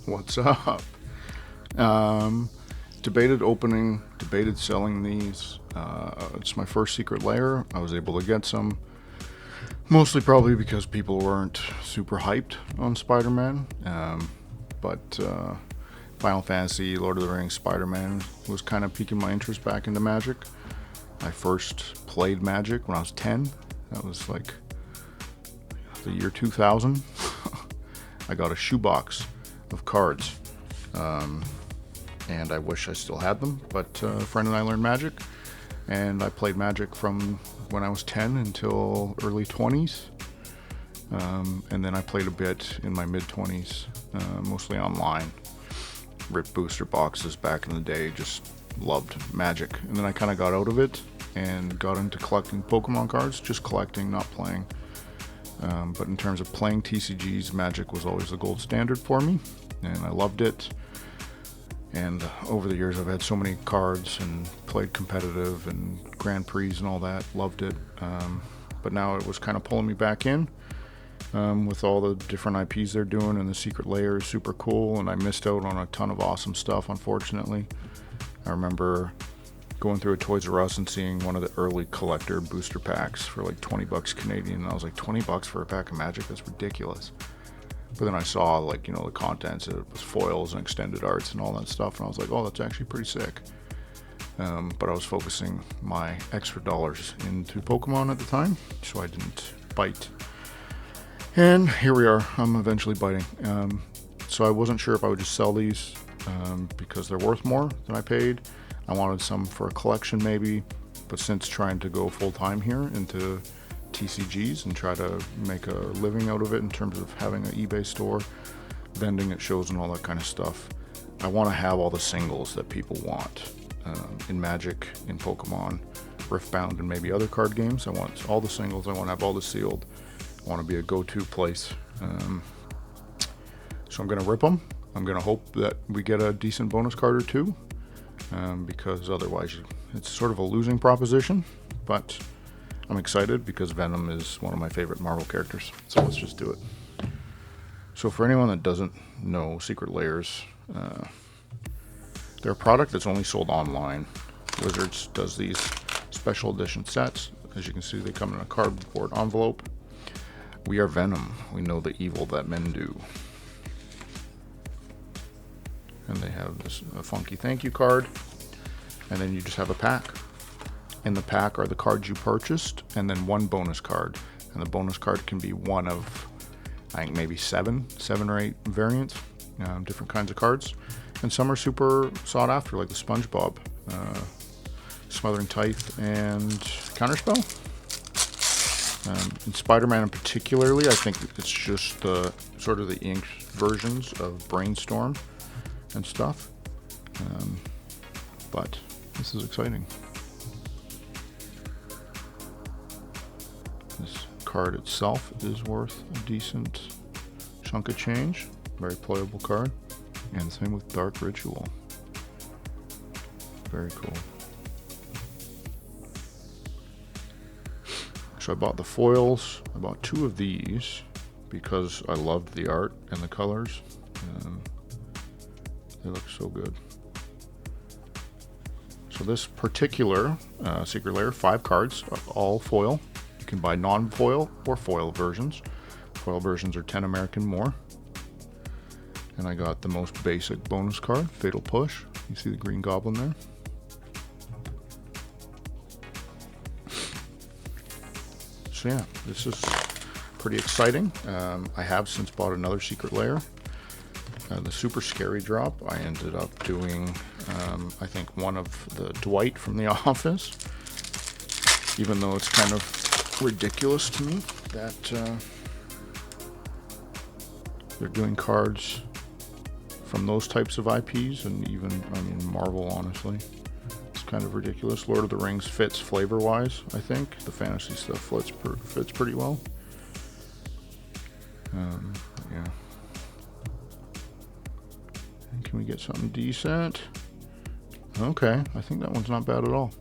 What's up? Debated opening, debated selling these. It's my first Secret Lair. I was able to get some, mostly probably because people weren't super hyped on Spider-Man. But Final Fantasy, Lord of the Rings, Spider-Man was kind of piquing my interest back into Magic. I first played Magic when I was 10. That was like the year 2000. I got a shoebox of cards. And I wish I still had them, but a friend and I learned Magic, and I played Magic from when I was 10 until early 20s, and then I played a bit in my mid-20s, mostly online. Ripped booster boxes back in the day, just loved Magic, and then I kind of got out of it and got into collecting Pokemon cards, just collecting, not playing. But in terms of playing TCGs, Magic was always the gold standard for me, and I loved it. And over the years, I've had so many cards and played competitive and Grand Prix and all that. Loved it. But now it was kind of pulling me back in with all the different IPs they're doing. And the Secret Lair is super cool. And I missed out on a ton of awesome stuff, unfortunately. I remember going through a Toys R Us and seeing one of the early collector booster packs for like 20 bucks Canadian. And I was like, 20 bucks for a pack of Magic? That's ridiculous. But then I saw, like, the contents. It was foils and extended arts and all that stuff, and I was like, oh, that's actually pretty sick. But I was focusing my extra dollars into Pokemon at the time, so I didn't bite. And here we are. I'm eventually biting. So I wasn't sure if I would just sell these because they're worth more than I paid. I wanted some for a collection maybe, but since trying to go full-time here into TCGs and try to make a living out of it in terms of having an eBay store, vending at shows and all that kind of stuff, I want to have all the singles that people want in Magic, in Pokemon, Riftbound, and maybe other card games. I want all the singles. I want to have all the sealed. I want to be a go-to place. So I'm going to rip them. I'm going to hope that we get a decent bonus card or two, because otherwise it's sort of a losing proposition. But I'm excited because Venom is one of my favorite Marvel characters, so let's just do it. So for anyone that doesn't know Secret Lairs, they're a product that's only sold online. Wizards does these special edition sets. As you can see, they come in a cardboard envelope. We are Venom. We know the evil that men do. And they have a funky thank you card, and then you just have a pack. In the pack are the cards you purchased, and then one bonus card. And the bonus card can be one of, I think, maybe seven or eight variants, different kinds of cards. And some are super sought after, like the SpongeBob, Smothering Tithe, and Counterspell. In Spider-Man in particularly, I think it's just the sort of the inked versions of Brainstorm and stuff. But this is exciting. This card itself is worth a decent chunk of change. Very playable card. And same with Dark Ritual. Very cool. So I bought the foils. I bought two of these because I loved the art and the colors. They look so good. So this particular Secret Lair, 5 cards, all foil. You can buy non-foil or foil versions. Foil versions are 10 American more. And I got the most basic bonus card, Fatal Push. You see the Green Goblin there. So yeah, this is pretty exciting. I have since bought another Secret Lair. The Super Scary drop, I ended up doing, I think, one of the Dwight from The Office. Even though it's kind of ridiculous to me that they're doing cards from those types of IPs, and even, I mean, Marvel, honestly. It's kind of ridiculous. Lord of the Rings fits flavor-wise, I think. The fantasy stuff fits pretty well. Yeah. And can we get something decent? Okay, I think that one's not bad at all.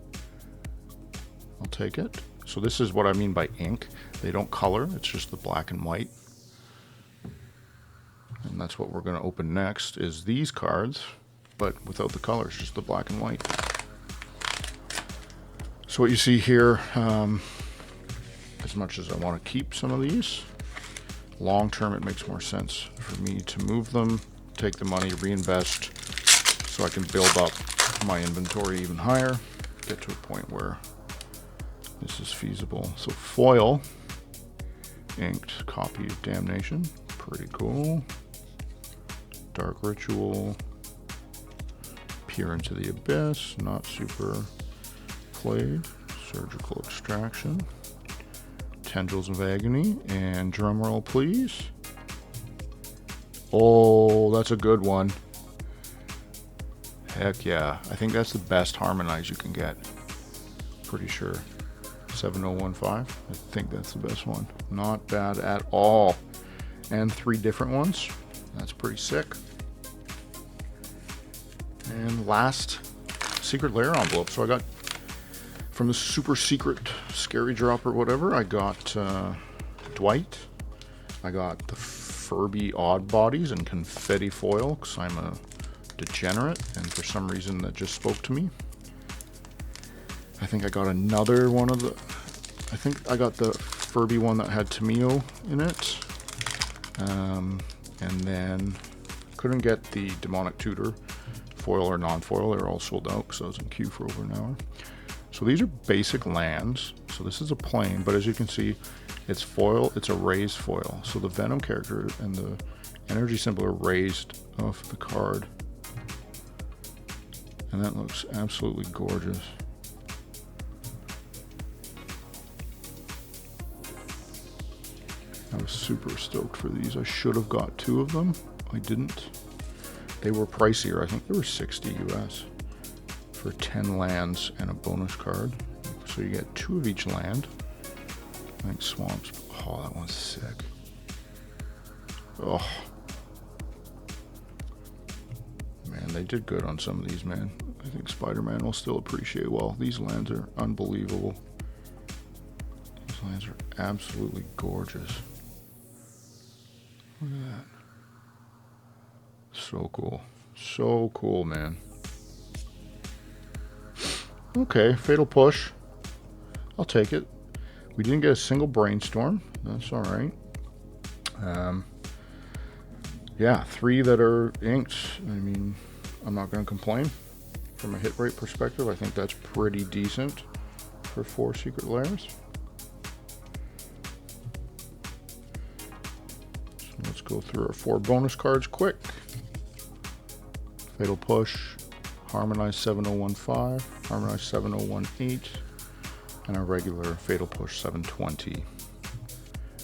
I'll take it. So this is what I mean by ink. They don't color, it's just the black and white. And that's what we're going to open next, is these cards, but without the colors, just the black and white. So what you see here, as much as I want to keep some of these, long term it makes more sense for me to move them, take the money, reinvest, so I can build up my inventory even higher, get to a point where this is feasible. So foil, inked copy of Damnation, pretty cool. Dark Ritual, Peer into the Abyss, not super played. Surgical Extraction, Tendrils of Agony, and drumroll please. Oh, that's a good one. Heck yeah. I think that's the best Harmonize you can get. Pretty sure. 7015. I think that's the best one. Not bad at all. And 3 different ones. That's pretty sick. And last Secret Lair envelope. So I got from the super secret scary drop or whatever, I got Dwight. I got the Furby Odd Bodies and confetti foil because I'm a degenerate, and for some reason that just spoke to me. I think I got another one of the, I think I got the Furby one that had Tamio in it. And then couldn't get the Demonic Tutor, foil or non-foil. They're all sold out because I was in queue for over an hour. So these are basic lands. So this is a plain, but as you can see, it's foil, it's a raised foil. So the Venom character and the energy symbol are raised off the card. And that looks absolutely gorgeous. I was super stoked for these. I should have got 2 of them. I didn't. They were pricier. I think they were 60 US for 10 lands and a bonus card. So you get 2 of each land. I think Swamps. Oh, that one's sick. Oh. Man, they did good on some of these, man. I think Spider-Man will still appreciate well. These lands are unbelievable. These lands are absolutely gorgeous. Look at that. So cool. So cool, man. Okay, Fatal Push. I'll take it. We didn't get a single Brainstorm. That's all right. Yeah, 3 that are inked. I mean, I'm not going to complain. From a hit rate perspective, I think that's pretty decent for 4 Secret Lairs. So let's go through our 4 bonus cards quick. Fatal Push, Harmonize 7015, Harmonize 7018, and a regular Fatal Push 720.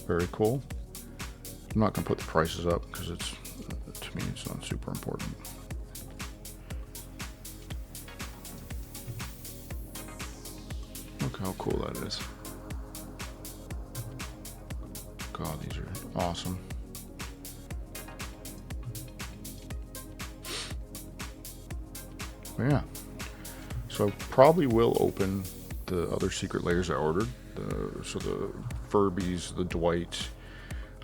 Very cool. I'm not going to put the prices up because it's, to me, it's not super important. Look how cool that is. God, these are awesome. But yeah, so I probably will open the other Secret Lairs I ordered. So the Furbies, the Dwight.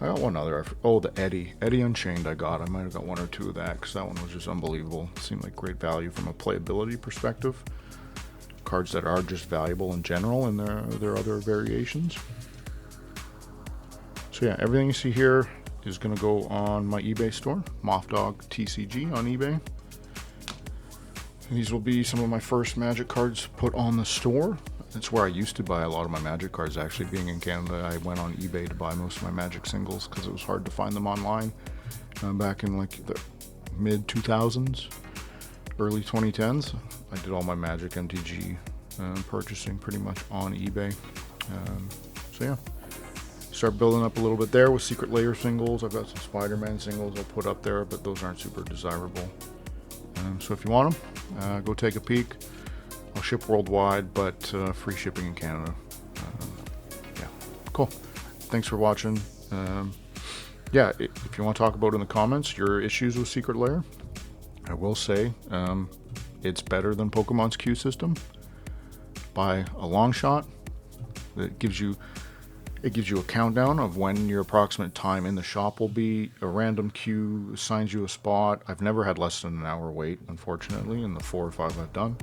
I got one other. Oh, the Eddie Unchained I got. I might have got 1 or 2 of that because that one was just unbelievable. It seemed like great value from a playability perspective. Cards that are just valuable in general, and there are other variations. So yeah, everything you see here is going to go on my eBay store, Moffdog TCG on eBay. These will be some of my first Magic cards put on the store. That's where I used to buy a lot of my Magic cards. Actually, being in Canada, I went on eBay to buy most of my Magic singles because it was hard to find them online back in like the mid 2000s, early 2010s. I did all my Magic MTG purchasing pretty much on eBay. So yeah, start building up a little bit there with Secret Lair singles. I've got some Spider-Man singles I'll put up there, but those aren't super desirable. So if you want them, go take a peek. I'll ship worldwide, but free shipping in Canada. Yeah, cool. Thanks for watching. Yeah, if you want to talk about in the comments your issues with Secret Lair, I will say it's better than Pokemon's queue system by a long shot. It gives you It gives you a countdown of when your approximate time in the shop will be. A random queue assigns you a spot. I've never had less than an hour wait, unfortunately, in the 4 or 5 I've done.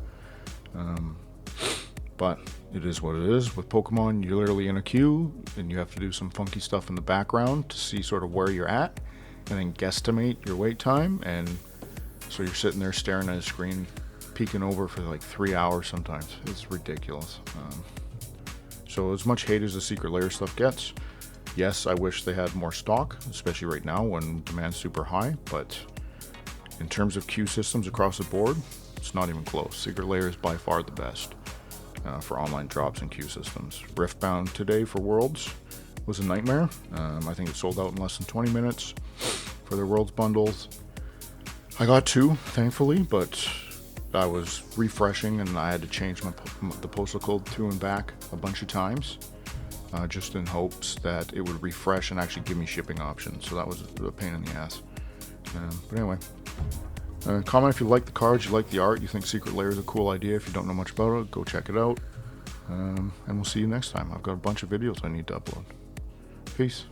But it is what it is. With Pokemon, you're literally in a queue, and you have to do some funky stuff in the background to see sort of where you're at, and then guesstimate your wait time. And so you're sitting there staring at a screen, peeking over for like 3 hours sometimes. It's ridiculous. So as much hate as the Secret Lair stuff gets, yes, I wish they had more stock, especially right now when demand's super high, but in terms of queue systems across the board, it's not even close. Secret Lair is by far the best for online drops and queue systems. Riftbound today for Worlds was a nightmare. I think it sold out in less than 20 minutes for their Worlds bundles. I got 2, thankfully, but I was refreshing and I had to change the postal code to and back a bunch of times, just in hopes that it would refresh and actually give me shipping options. So that was a pain in the ass. But anyway, comment if you like the cards, you like the art, you think Secret Lair is a cool idea. If you don't know much about it, go check it out. And we'll see you next time. I've got a bunch of videos I need to upload. Peace.